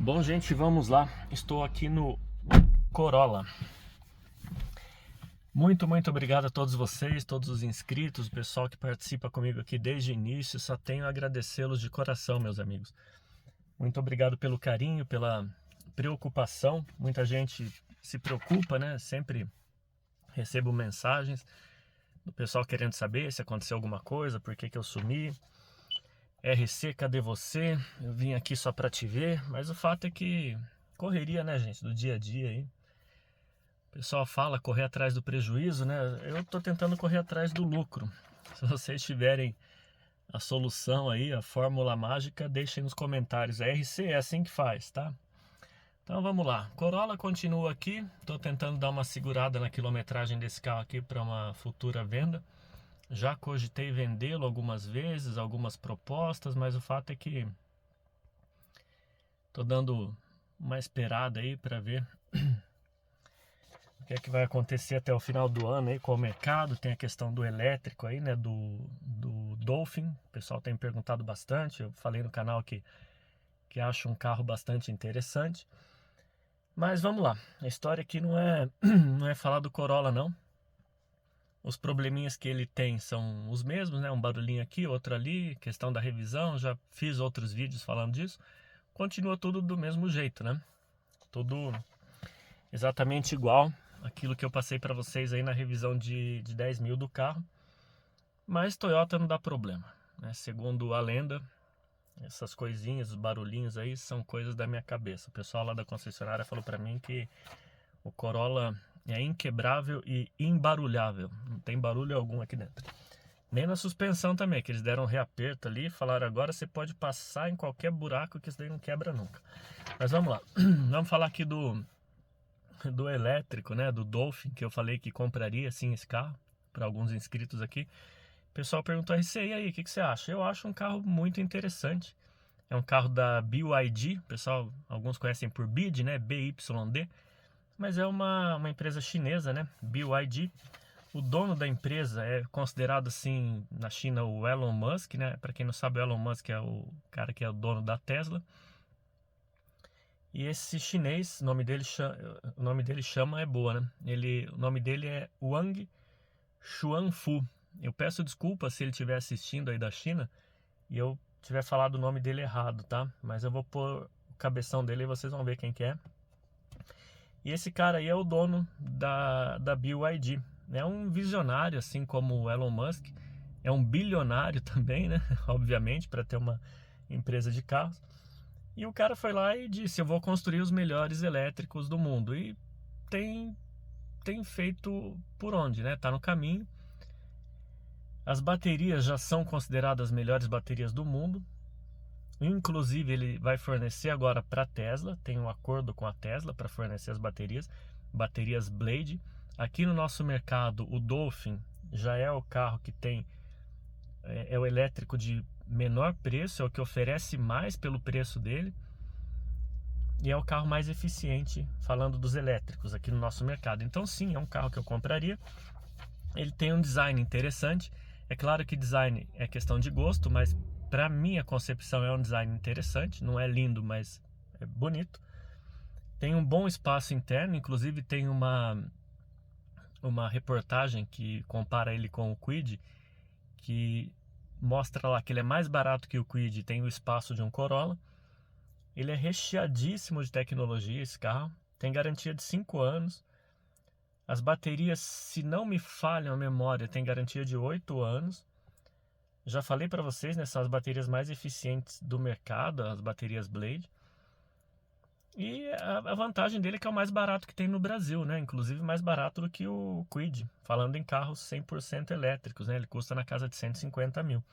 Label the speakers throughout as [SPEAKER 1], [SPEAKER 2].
[SPEAKER 1] Bom, gente, vamos lá. Estou aqui no Corolla. Muito obrigado a todos vocês, todos os inscritos, o pessoal que participa comigo aqui desde o início. Só tenho a agradecê-los de coração, meus amigos. Muito obrigado pelo carinho, pela preocupação. Muita gente se preocupa, né? Sempre recebo mensagens do pessoal querendo saber se aconteceu alguma coisa, por que eu sumi. RC, cadê você? Eu vim aqui só pra te ver, mas o fato é que correria, né, gente, do dia a dia aí. O pessoal fala correr atrás do prejuízo, né? Eu tô tentando correr atrás do lucro. Se vocês tiverem a solução aí, a fórmula mágica, deixem nos comentários. A RC é assim que faz, tá? Então vamos lá. Corolla continua aqui. Tô tentando dar uma segurada na quilometragem desse carro aqui para uma futura venda. Já cogitei vendê-lo algumas vezes, algumas propostas, mas o fato é que tô dando uma esperada aí para ver o que é que vai acontecer até o final do ano aí com o mercado. Tem a questão do elétrico aí, né, do Dolphin. O pessoal tem perguntado bastante. Eu falei no canal que acho um carro bastante interessante. Mas vamos lá. A história aqui não é falar do Corolla, não. Os probleminhas que ele tem são os mesmos, né? Um barulhinho aqui, outro ali, questão da revisão, já fiz outros vídeos falando disso. Continua tudo do mesmo jeito, né? Tudo exatamente igual aquilo que eu passei para vocês aí na revisão de 10 mil do carro. Mas Toyota não dá problema, né? Segundo a lenda, essas coisinhas, os barulhinhos aí são coisas da minha cabeça. O pessoal lá da concessionária falou para mim que o Corolla é inquebrável e imbarulhável. Não tem barulho algum aqui dentro. Nem na suspensão também, que eles deram um reaperto ali e falaram agora você pode passar em qualquer buraco que isso daí não quebra nunca. Mas vamos lá. Vamos falar aqui do elétrico, né? Do Dolphin, que eu falei que compraria sim esse carro, para alguns inscritos aqui. O pessoal perguntou RC, e aí, o que você acha? Eu acho um carro muito interessante. É um carro da BYD, pessoal, alguns conhecem por BYD, né? BYD. Mas é uma empresa chinesa, né? BYD. O dono da empresa é considerado assim na China o Elon Musk, né? Para quem não sabe, o Elon Musk é o cara que é o dono da Tesla. E esse chinês, o nome dele chama é boa, né? O nome dele é Wang Xuanfu. Eu peço desculpa se ele estiver assistindo aí da China e eu tiver falado o nome dele errado, tá? Mas eu vou pôr o cabeção dele e vocês vão ver quem que é. E esse cara aí é o dono da BYD. É um visionário, assim como o Elon Musk. É um bilionário também, né? Obviamente, para ter uma empresa de carros. E o cara foi lá e disse, eu vou construir os melhores elétricos do mundo. E tem feito por onde, né? Tá no caminho. As baterias já são consideradas as melhores baterias do mundo. Inclusive ele vai fornecer agora para a Tesla, tem um acordo com a Tesla para fornecer as baterias Blade. Aqui no nosso mercado o Dolphin já é o carro que tem, é o elétrico de menor preço, é o que oferece mais pelo preço dele. E é o carro mais eficiente, falando dos elétricos aqui no nosso mercado. Então sim, é um carro que eu compraria. Ele tem um design interessante. É claro que design é questão de gosto, mas para minha concepção é um design interessante. Não é lindo, mas é bonito. Tem um bom espaço interno, inclusive tem uma reportagem que compara ele com o Kwid, que mostra lá que ele é mais barato que o Kwid, tem o espaço de um Corolla. Ele é recheadíssimo de tecnologia, esse carro. Tem garantia de 5 anos. As baterias, se não me falham a memória, tem garantia de 8 anos. Já falei para vocês, né, são as baterias mais eficientes do mercado, as baterias Blade. E a vantagem dele é que é o mais barato que tem no Brasil, né? Inclusive mais barato do que o Kwid, falando em carros 100% elétricos, né? Ele custa na casa de 150 mil.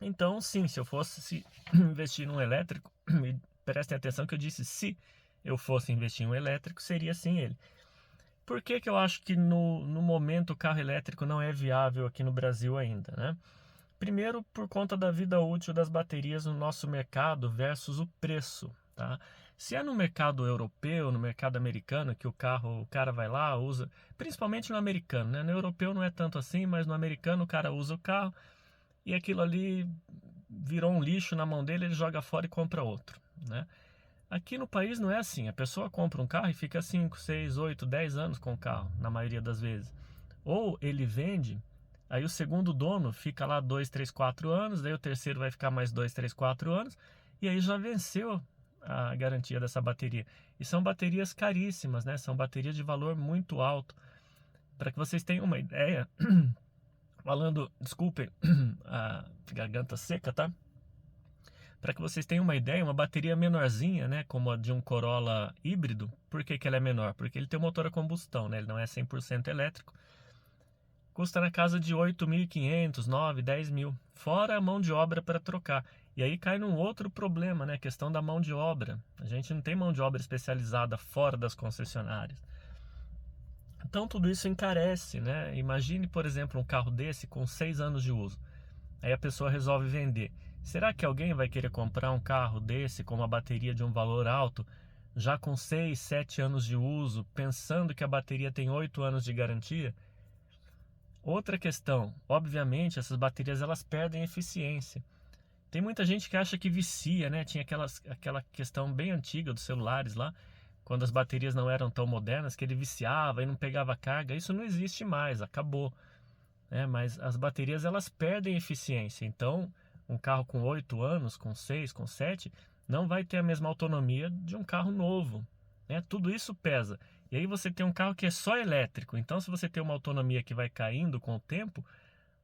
[SPEAKER 1] Então, sim, se eu fosse investir num elétrico, e prestem atenção que eu disse se eu fosse investir em um elétrico, seria sim ele. Por que eu acho que no momento o carro elétrico não é viável aqui no Brasil ainda, né? Primeiro, por conta da vida útil das baterias no nosso mercado versus o preço, tá? Se é no mercado europeu, no mercado americano, que o cara vai lá, usa, principalmente no americano, né? No europeu não é tanto assim, mas no americano o cara usa o carro e aquilo ali virou um lixo na mão dele, ele joga fora e compra outro, né? Aqui no país não é assim. A pessoa compra um carro e fica 5, 6, 8, 10 anos com o carro, na maioria das vezes. Ou ele vende, aí o segundo dono fica lá 2, 3, 4 anos, daí o terceiro vai ficar mais 2, 3, 4 anos, e aí já venceu a garantia dessa bateria. E são baterias caríssimas, né? São baterias de valor muito alto. Para que vocês tenham uma ideia, falando, desculpem, a garganta seca, tá? Para que vocês tenham uma ideia, uma bateria menorzinha, né, como a de um Corolla híbrido, por que que ela é menor? Porque ele tem um motor a combustão, né? Ele não é 100% elétrico. Custa na casa de 8.500, 9, 10 mil, fora a mão de obra para trocar. E aí cai num outro problema, né? A questão da mão de obra. A gente não tem mão de obra especializada fora das concessionárias. Então tudo isso encarece, né? Imagine, por exemplo, um carro desse com 6 anos de uso. Aí a pessoa resolve vender. Será que alguém vai querer comprar um carro desse com uma bateria de um valor alto, já com 6, 7 anos de uso, pensando que a bateria tem 8 anos de garantia? Outra questão, obviamente, essas baterias elas perdem eficiência. Tem muita gente que acha que vicia, né? Tinha aquela questão bem antiga dos celulares lá, quando as baterias não eram tão modernas, que ele viciava e não pegava carga. Isso não existe mais, acabou. Mas as baterias elas perdem eficiência. Então, um carro com 8 anos, com 6, com 7, não vai ter a mesma autonomia de um carro novo. Tudo isso pesa. E aí você tem um carro que é só elétrico. Então, se você tem uma autonomia que vai caindo com o tempo,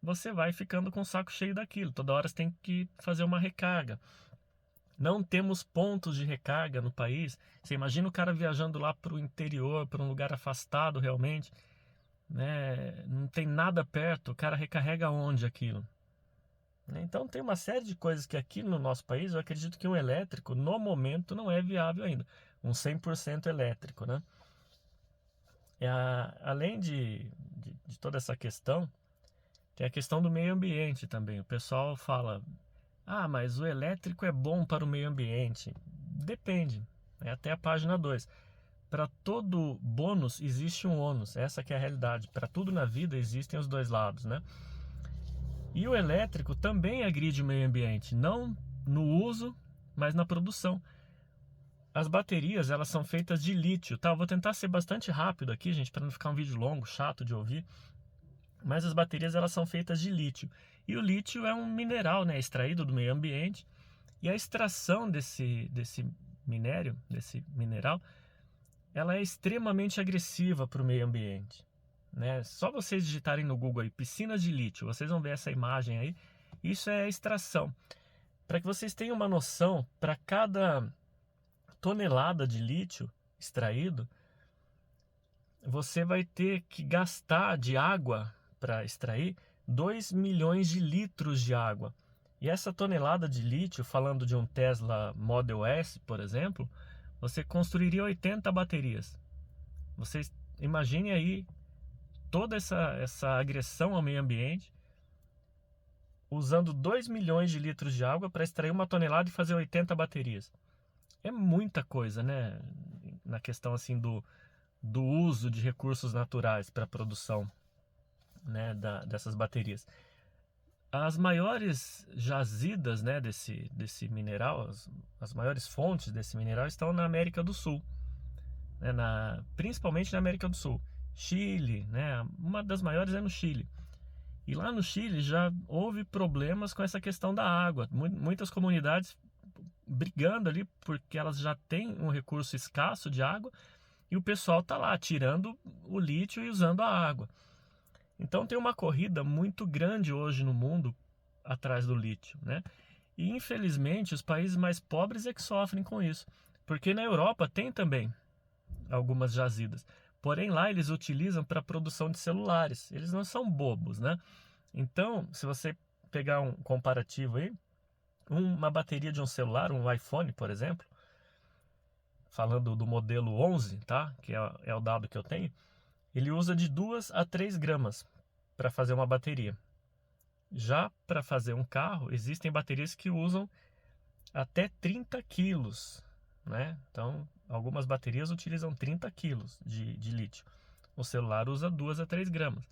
[SPEAKER 1] você vai ficando com o saco cheio daquilo. Toda hora você tem que fazer uma recarga. Não temos pontos de recarga no país. Você imagina o cara viajando lá para o interior, para um lugar afastado realmente, né? Não tem nada perto. O cara recarrega onde aquilo? Então tem uma série de coisas que aqui no nosso país eu acredito que um elétrico no momento não é viável ainda. Um 100% elétrico, né? Além de toda essa questão, tem a questão do meio ambiente também. O pessoal fala, mas o elétrico é bom para o meio ambiente. Depende, até a página 2. Para todo bônus existe um ônus, essa que é a realidade. Para tudo na vida existem os dois lados, né? E o elétrico também agride o meio ambiente, não no uso, mas na produção. As baterias, elas são feitas de lítio, tá? Eu vou tentar ser bastante rápido aqui, gente, para não ficar um vídeo longo, chato de ouvir. Mas as baterias, elas são feitas de lítio. E o lítio é um mineral, né, extraído do meio ambiente. E a extração desse mineral, ela é extremamente agressiva para o meio ambiente, né? Só vocês digitarem no Google aí, piscinas de lítio, vocês vão ver essa imagem aí. Isso é a extração. Para que vocês tenham uma noção, para cada tonelada de lítio extraído, você vai ter que gastar de água para extrair 2 milhões de litros de água. E essa tonelada de lítio, falando de um Tesla Model S, por exemplo, você construiria 80 baterias. Vocês imaginem aí toda essa agressão ao meio ambiente, usando 2 milhões de litros de água para extrair 1 tonelada e fazer 80 baterias. É muita coisa, né? Na questão assim do uso de recursos naturais para a produção, né, dessas baterias. As maiores jazidas, né, desse mineral, as maiores fontes desse mineral estão na América do Sul, né, principalmente na América do Sul. Chile, né, uma das maiores é no Chile. E lá no Chile já houve problemas com essa questão da água. Muitas comunidades brigando ali porque elas já têm um recurso escasso de água e o pessoal está lá tirando o lítio e usando a água. Então tem uma corrida muito grande hoje no mundo atrás do lítio, né? E infelizmente os países mais pobres é que sofrem com isso, porque na Europa tem também algumas jazidas, porém lá eles utilizam para a produção de celulares, eles não são bobos, né? Então, se você pegar um comparativo aí, uma bateria de um celular, um iPhone, por exemplo, falando do modelo 11, tá? Que é o dado que eu tenho, ele usa de 2 a 3 gramas para fazer uma bateria. Já para fazer um carro, existem baterias que usam até 30 quilos, né? Então, algumas baterias utilizam 30 quilos de lítio. O celular usa 2 a 3 gramas.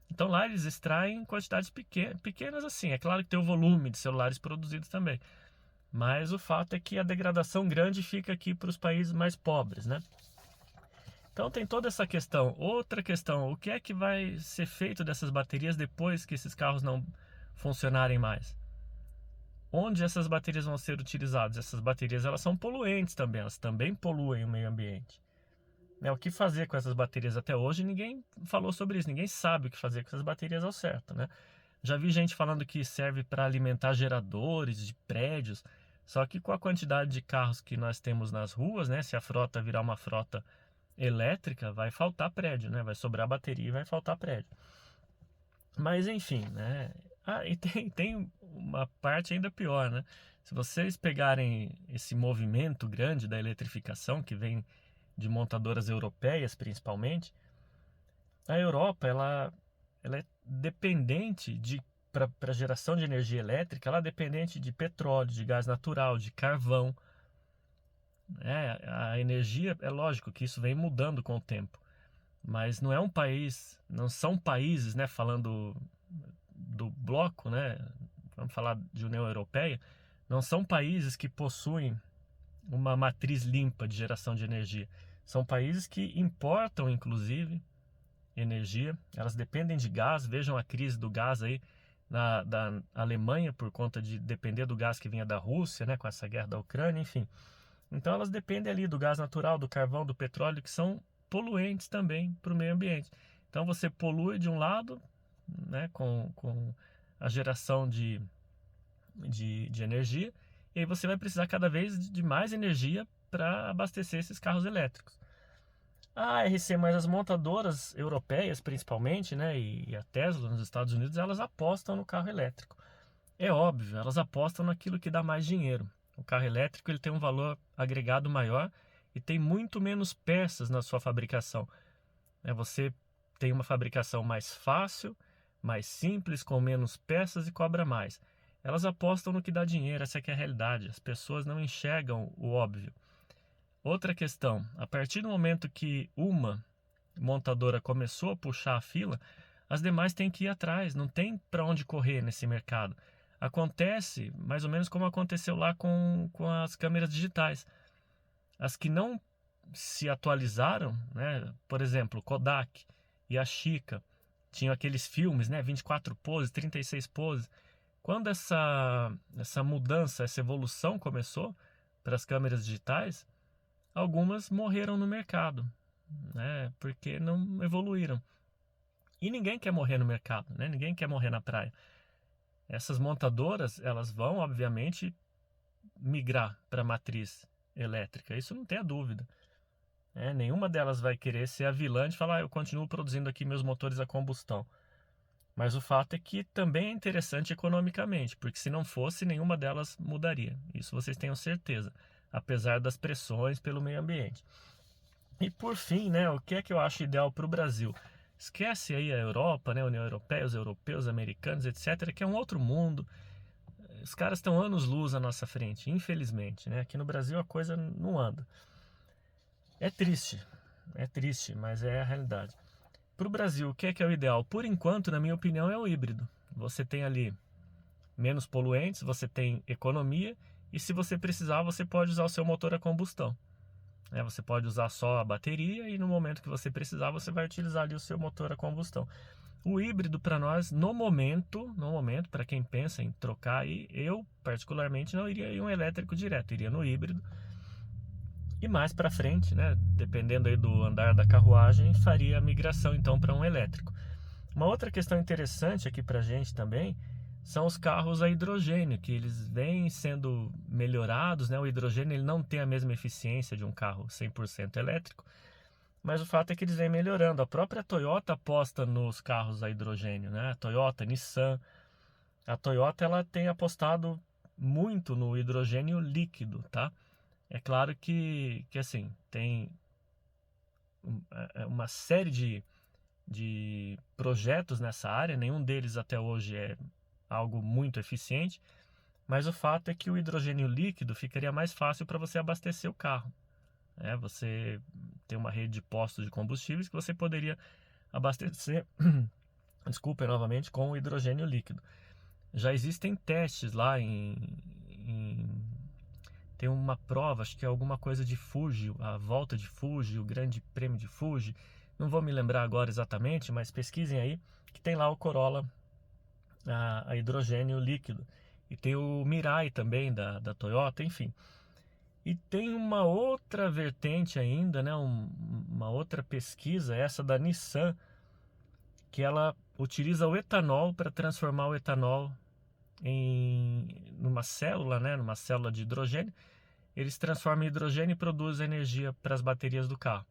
[SPEAKER 1] Então lá eles extraem quantidades pequenas assim. É claro que tem o volume de celulares produzidos também. Mas o fato é que a degradação grande fica aqui para os países mais pobres, né? Então tem toda essa questão. Outra questão, o que é que vai ser feito dessas baterias depois que esses carros não funcionarem mais? Onde essas baterias vão ser utilizadas? Essas baterias, elas são poluentes também, elas também poluem o meio ambiente. O que fazer com essas baterias até hoje? Ninguém falou sobre isso, ninguém sabe o que fazer com essas baterias ao certo, né? Já vi gente falando que serve para alimentar geradores de prédios, só que com a quantidade de carros que nós temos nas ruas, né? Se a frota virar uma frota elétrica, vai faltar prédio, né? Vai sobrar bateria e vai faltar prédio. Mas enfim, né? E tem uma parte ainda pior, né? Se vocês pegarem esse movimento grande da eletrificação que vem de montadoras europeias principalmente, a Europa ela é dependente para geração de energia elétrica, ela é dependente de petróleo, de gás natural, de carvão. A energia, é lógico que isso vem mudando com o tempo, mas não é um país, não são países, né, falando do bloco, né, vamos falar de União Europeia, não são países que possuem uma matriz limpa de geração de energia. São países que importam, inclusive, energia. Elas dependem de gás. Vejam a crise do gás aí da Alemanha por conta de depender do gás que vinha da Rússia, né, com essa guerra da Ucrânia, enfim. Então elas dependem ali do gás natural, do carvão, do petróleo, que são poluentes também para o meio ambiente. Então você polui de um lado, né, com a geração de energia, e aí você vai precisar cada vez de mais energia para abastecer esses carros elétricos. A RC, mas as montadoras europeias principalmente, né, e a Tesla nos Estados Unidos, elas apostam no carro elétrico. É óbvio, elas apostam naquilo que dá mais dinheiro. O carro elétrico ele tem um valor agregado maior e tem muito menos peças na sua fabricação. Você tem uma fabricação mais fácil, mais simples, com menos peças e cobra mais. Elas apostam no que dá dinheiro, essa é a realidade. As pessoas não enxergam o óbvio. Outra questão, a partir do momento que uma montadora começou a puxar a fila, as demais têm que ir atrás, não tem para onde correr nesse mercado. Acontece mais ou menos como aconteceu lá com as câmeras digitais. As que não se atualizaram, né? Por exemplo, Kodak e a Leica tinham aqueles filmes, né? 24 poses, 36 poses. Quando essa mudança, essa evolução começou para as câmeras digitais, algumas morreram no mercado, né? Porque não evoluíram. E ninguém quer morrer no mercado, né? Ninguém quer morrer na praia. Essas montadoras, elas vão, obviamente, migrar para a matriz elétrica. Isso não tem a dúvida. Nenhuma delas vai querer ser a vilã de falar, eu continuo produzindo aqui meus motores a combustão. Mas o fato é que também é interessante economicamente, porque se não fosse, nenhuma delas mudaria. Isso vocês tenham certeza, apesar das pressões pelo meio ambiente. E por fim, né, o que é que eu acho ideal para o Brasil? Esquece aí a Europa, né, a União Europeia, os europeus, americanos, etc., que é um outro mundo. Os caras estão anos-luz à nossa frente, infelizmente, né? Aqui no Brasil a coisa não anda. É triste, mas é a realidade. Para o Brasil, o que é o ideal? Por enquanto, na minha opinião, é o híbrido. Você tem ali menos poluentes, você tem economia e se você precisar, você pode usar o seu motor a combustão. Você pode usar só a bateria e no momento que você precisar, você vai utilizar ali o seu motor a combustão. O híbrido para nós, no momento, para quem pensa em trocar, eu particularmente não iria em um elétrico direto, iria no híbrido. E mais para frente, né, dependendo aí do andar da carruagem, faria a migração então para um elétrico. Uma outra questão interessante aqui para a gente também são os carros a hidrogênio, que eles vêm sendo melhorados, né? O hidrogênio ele não tem a mesma eficiência de um carro 100% elétrico, mas o fato é que eles vêm melhorando. A própria Toyota aposta nos carros a hidrogênio, né? A Toyota, Nissan. A Toyota ela tem apostado muito no hidrogênio líquido, tá? É claro que assim, tem uma série de projetos nessa área, nenhum deles até hoje é algo muito eficiente, mas o fato é que o hidrogênio líquido ficaria mais fácil para você abastecer o carro. Você tem uma rede de postos de combustíveis que você poderia abastecer, desculpa novamente, com o hidrogênio líquido. Já existem testes lá em tem uma prova, acho que é alguma coisa de Fuji, a volta de Fuji, o Grande Prêmio de Fuji, não vou me lembrar agora exatamente, mas pesquisem aí, que tem lá o Corolla a hidrogênio líquido. E tem o Mirai também da Toyota, enfim. E tem uma outra vertente ainda, né, uma outra pesquisa, essa da Nissan, que ela utiliza o etanol para transformar o etanol numa célula, né, numa célula de hidrogênio. Eles transformam em hidrogênio e produzem energia para as baterias do carro.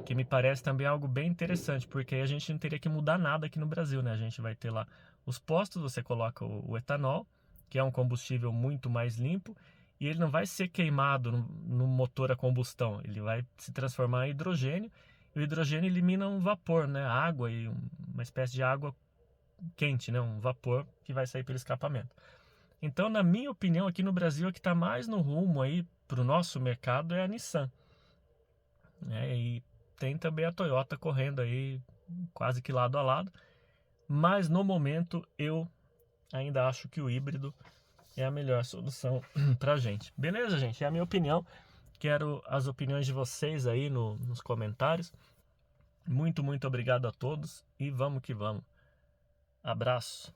[SPEAKER 1] Que me parece também algo bem interessante, porque aí a gente não teria que mudar nada aqui no Brasil, né? A gente vai ter lá os postos, você coloca o etanol, que é um combustível muito mais limpo, e ele não vai ser queimado no motor a combustão, ele vai se transformar em hidrogênio, e o hidrogênio elimina um vapor, né? Água e uma espécie de água quente, né? Um vapor que vai sair pelo escapamento. Então, na minha opinião, aqui no Brasil, a que está mais no rumo aí para o nosso mercado é a Nissan, né? E tem também a Toyota correndo aí quase que lado a lado, mas no momento eu ainda acho que o híbrido é a melhor solução pra gente. Beleza, gente? É a minha opinião. Quero as opiniões de vocês aí nos comentários. Muito obrigado a todos e vamos que vamos. Abraço.